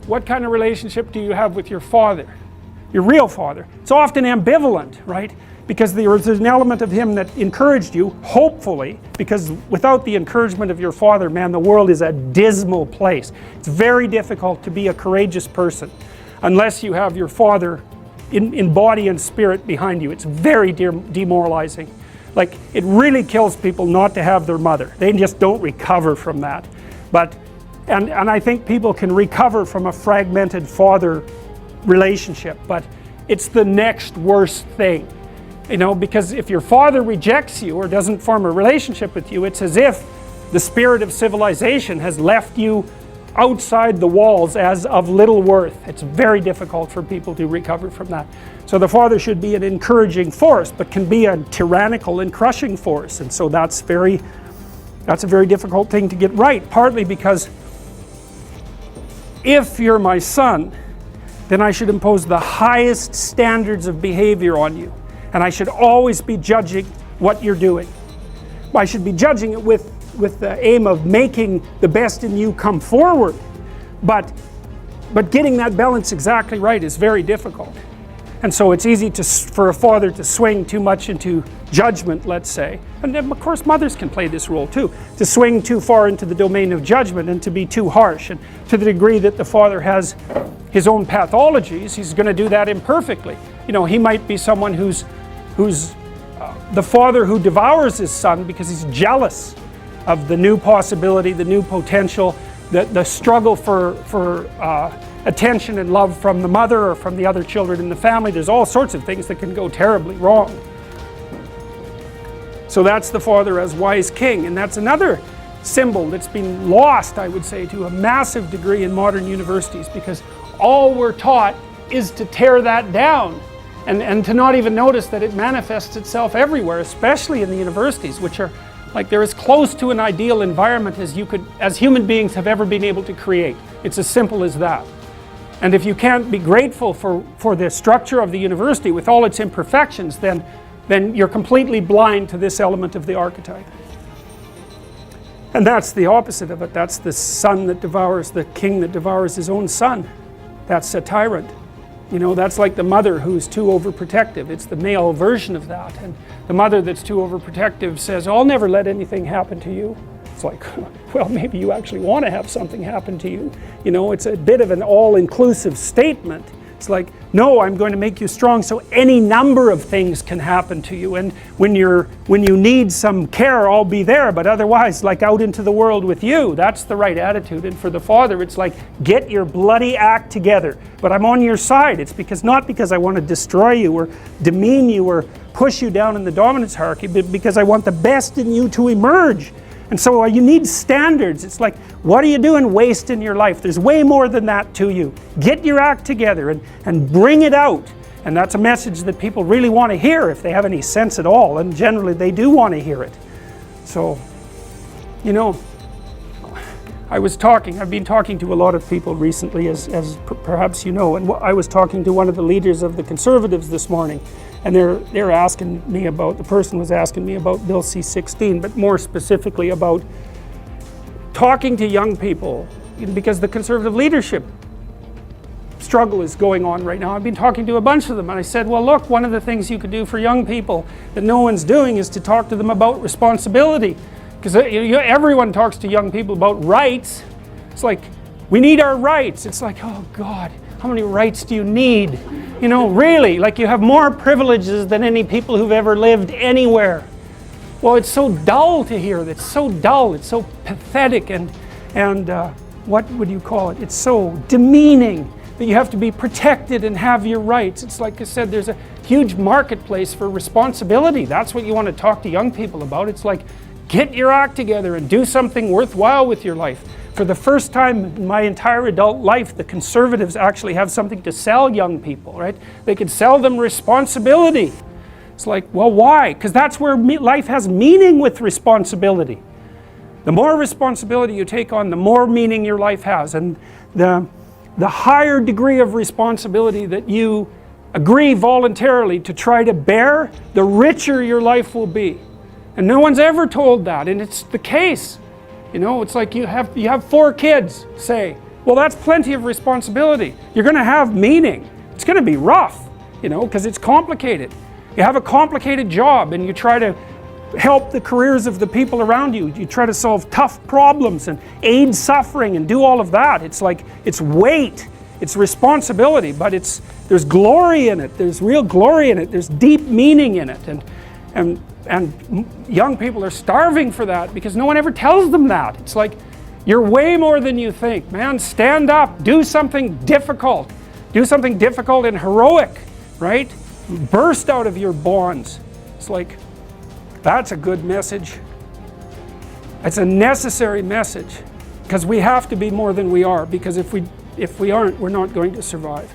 what kind of relationship do you have with your father? Your real father. It's often ambivalent, right? Because there's an element of him that encouraged you, hopefully, because without the encouragement of your father, man, the world is a dismal place. It's very difficult to be a courageous person unless you have your father in body and spirit behind you. It's very demoralizing. Like, it really kills people not to have their mother. They just don't recover from that. And I think people can recover from a fragmented father relationship, but it's the next worst thing. You know, because if your father rejects you or doesn't form a relationship with you, it's as if the spirit of civilization has left you outside the walls as of little worth. It's very difficult for people to recover from that. So the father should be an encouraging force, but can be a tyrannical and crushing force. And so that's a very difficult thing to get right, partly because if you're my son, then I should impose the highest standards of behavior on you. And I should always be judging what you're doing. I should be judging it with the aim of making the best in you come forward. But getting that balance exactly right is very difficult. And so it's easy for a father to swing too much into judgment, let's say. And then, of course, mothers can play this role too. To swing too far into the domain of judgment and to be too harsh. And to the degree that the father has his own pathologies, he's going to do that imperfectly. You know, he might be someone who's the father who devours his son because he's jealous of the new possibility, the new potential, the struggle for attention and love from the mother or from the other children in the family. There's all sorts of things that can go terribly wrong. So that's the father as wise king, and that's another symbol that's been lost, I would say, to a massive degree in modern universities, because all we're taught is to tear that down. And to not even notice that it manifests itself everywhere, especially in the universities, which are like they're as close to an ideal environment as human beings have ever been able to create. It's as simple as that. And if you can't be grateful for the structure of the university with all its imperfections, then you're completely blind to this element of the archetype. And that's the opposite of it. That's the son that devours, the king that devours his own son. That's a tyrant. You know, that's like the mother who's too overprotective. It's the male version of that. And the mother that's too overprotective says, I'll never let anything happen to you. It's like, well, maybe you actually want to have something happen to you. You know, it's a bit of an all-inclusive statement. It's like, no, I'm going to make you strong so any number of things can happen to you. And when you need some care, I'll be there. But otherwise, like out into the world with you, that's the right attitude. And for the father, it's like, get your bloody act together. But I'm on your side. It's not because I want to destroy you or demean you or push you down in the dominance hierarchy, but because I want the best in you to emerge. And so you need standards. It's like, what are you doing wasting your life? There's way more than that to you. Get your act together and bring it out. And that's a message that people really want to hear if they have any sense at all. And generally they do want to hear it. So, you know, I've been talking to a lot of people recently, as perhaps you know, and I was talking to one of the leaders of the Conservatives this morning. And they're asking me about, the person was asking me about Bill C-16, but more specifically about talking to young people, because the Conservative leadership struggle is going on right now. I've been talking to a bunch of them, and I said, well, look, one of the things you could do for young people that no one's doing is to talk to them about responsibility. Because everyone talks to young people about rights. It's like, we need our rights. It's like, oh God, how many rights do you need? You know, really, like you have more privileges than any people who've ever lived anywhere. Well, it's so dull to hear. It's so dull. It's so pathetic and what would you call it? It's so demeaning that you have to be protected and have your rights. It's like I said, there's a huge marketplace for responsibility. That's what you want to talk to young people about. It's like, get your act together and do something worthwhile with your life. For the first time in my entire adult life, the Conservatives actually have something to sell young people, right? They could sell them responsibility. It's like, well, why? Because that's where life has meaning with responsibility. The more responsibility you take on, the more meaning your life has. And the higher degree of responsibility that you agree voluntarily to try to bear, the richer your life will be. And no one's ever told that, and it's the case. You know, it's like you have 4 kids, say, Well, that's plenty of responsibility. You're going to have meaning. It's going to be rough, you know, because it's complicated. You have a complicated job and you try to help the careers of the people around you. You try to solve tough problems and aid suffering and do all of that. It's like, it's weight, it's responsibility, but there's glory in it. There's real glory in it. There's deep meaning in it. And young people are starving for that because no one ever tells them that. It's like, you're way more than you think, man. Stand up, do something difficult. Do something difficult and heroic, right? Burst out of your bonds. It's like, that's a good message. It's a necessary message because we have to be more than we are, because if we aren't, we're not going to survive.